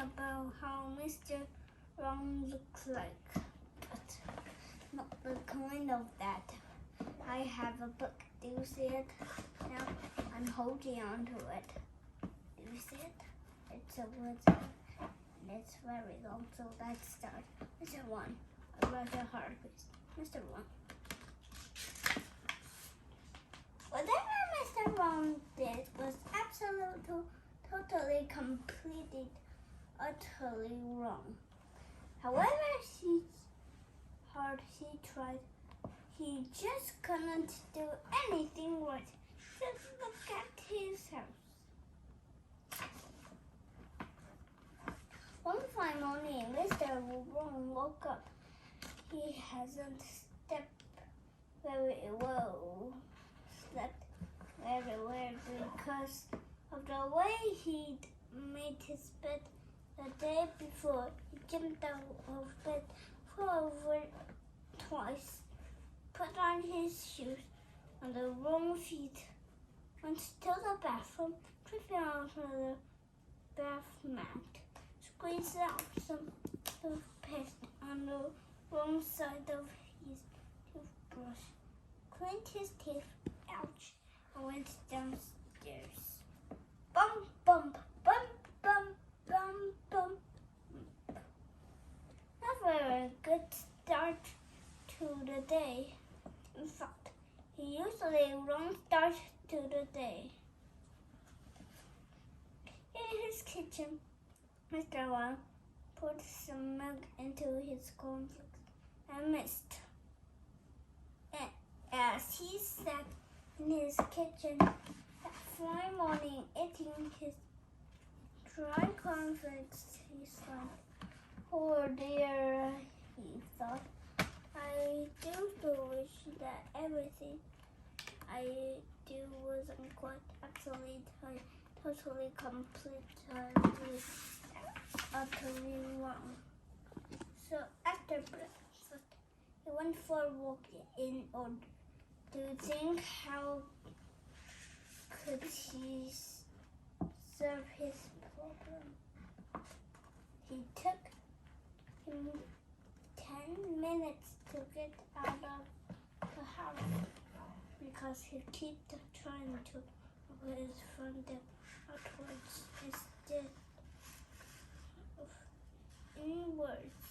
about how Mr. Wrong looks like, but not the kind of that. I have a book. Do you see it? Now I'm holding on to it. Do you see it? It's a wizard. It's very long, so let's start. Mr. 1, a rather hard piece. Mr. 1. Whatever Mr. Wrong did was absolutely, totally, completely, utterly wrong. However hard he tried, he just couldn't do anything right. Just look at his house. One fine morning, Mr. Wrong woke up. He hasn't slept very well because of the way he'd made his bed the day before. He jumped out of bed forward twice, put on his shoes on the wrong feet, went to the bathroom, tripping out of the bath mat, squeezed out some toothpaste on the wrong side of his toothbrush, cleaned his teeth, ouch, and went downstairs. Bump, bump, bump, bump, bump, bump. Not a very good start to the day. In fact, he usually wrong start to the day. In his kitchen, Mr. Wang poured some milk into his cornflakes and missed. And as he sat in his kitchen that fine morning eating his dry cornflakes, he sighed. Oh dear, he thought. I do wish that everything I do wasn't quite absolutely, totally, completely, utterly wrong. So after breakfast, he went for a walk in order to think how could he solve his problem. He took him 10 minutes to get out of the house because he kept trying to open his front door outwards instead of inwards.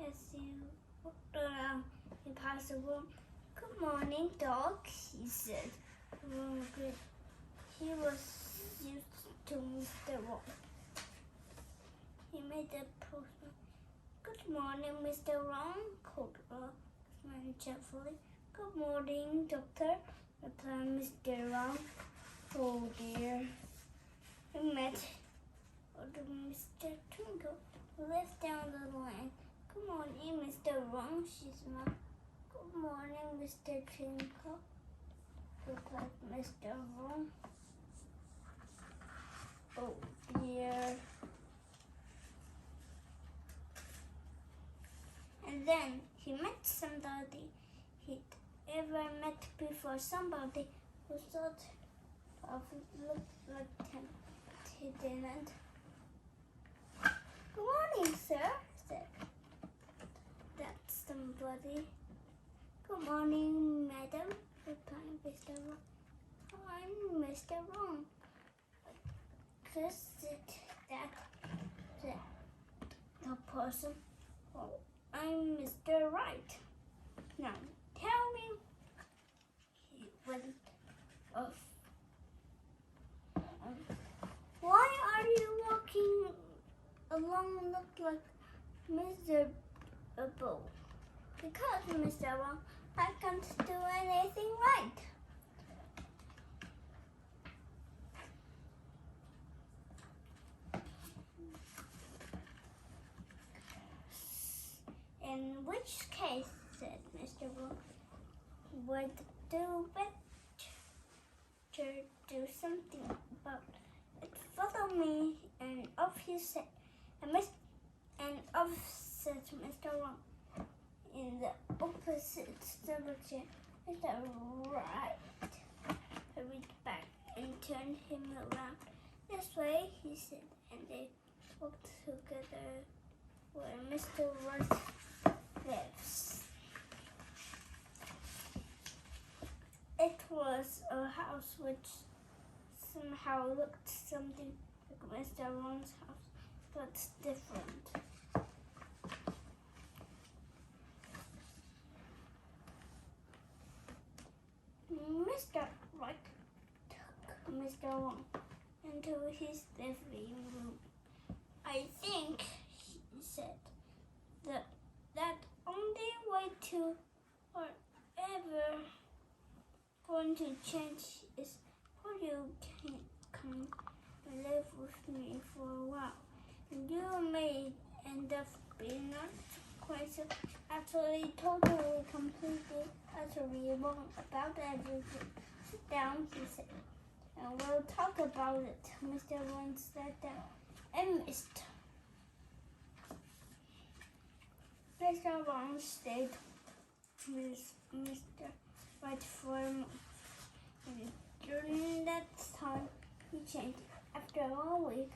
As he walked around, he passed the room. Good morning, dog, he said. He was used to Mr. Wrong. He made a postman. Good morning, Mr. Wrong, called the man cheerfully. Good morning, doctor, replied Mr. Wrong. Oh dear. He met old Mr. Twinkle, who lived down the line. Good morning, Mr. Wrong, she smiled. Good morning, Mr. Twinkle, replied Mr. Wrong. Oh dear. And then he met somebody he'd ever met before, somebody who sort of looked like him, but he didn't. Good morning, sir, said that somebody. Good morning, madam, replied Mr. Wrong. I'm Mr. Wrong. Because the person. Oh, I'm Mr. Right. Now, tell me, he went off. Why are you walking along look like miserable? Because, Mr. Wrong, I can't do anything right. In which case, said Mr. Wrong, would do better do something about it. Follow me, and off he set, and off set Mr. Wrong in the opposite direction. Mr. Right hurried back and turned him around. This way, he said, and they walked together where Mr. Right lives. It was a house which somehow looked something like Mr. Wrong's house, but different. Mr. Right took Mr. Wrong into his living room. I think, he said, that only way to forever going to change is for you can come and live with me for a while. And you may end up being not quite so actually totally, completely, utterly wrong about everything. Sit down, he said, and we'll talk about it. Mr. Wong sat down and missed. Mr. Wong stayed with Mr. Right for a month. And during that time, he changed. After 1 week,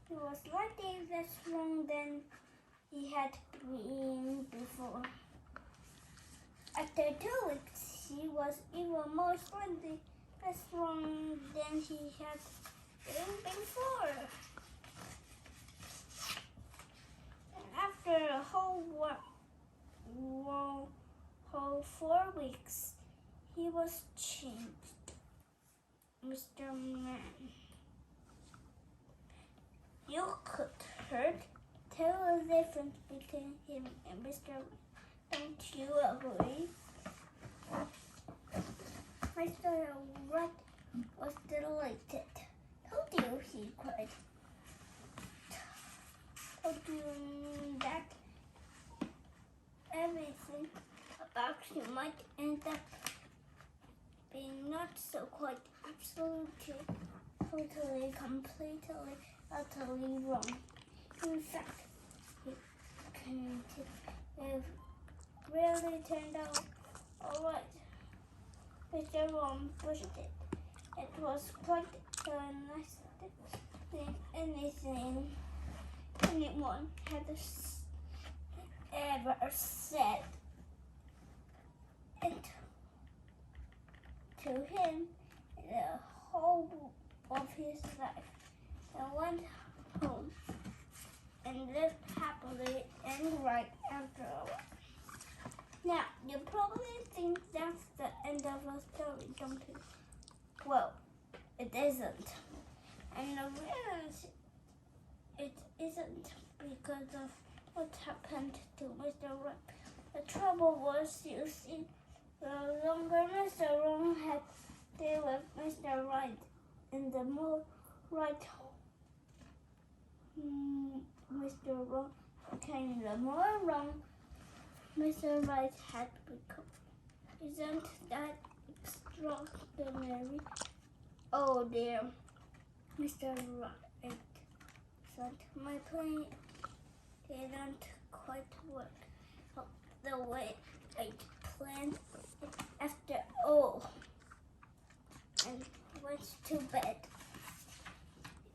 he was slightly less wrong than he had been before. After 2 weeks, he was even more slightly less wrong than he had been before. And after a whole 4 weeks, he was changed. Mr. Man, you could tell the difference between him and Mr. Don't you agree? Mr. Right was delighted. Told you, he cried. Told you that everything about you might end up being not so quite absolutely, totally, completely, utterly wrong. In fact, it really turned out all right. Mr. Wong pushed it. It was quite the nicest thing anyone had ever said. And to him, the whole of his life, and went home and lived happily and right after a while. Now, you probably think that's the end of the story, don't you? Well, it isn't. And the reason it isn't because of what happened to Mr. Right. The trouble was, you see, the longer Mr. Wrong had stayed with Mr. Right, and the more right Mr. Wrong became, the more wrong Mr. Right had become. Isn't that extraordinary? Oh dear, Mr. Right said, my plan didn't quite work the way I planned it after all, and went to bed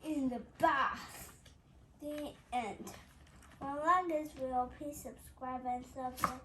in the bath. The end. Well, like this video, please subscribe and subscribe.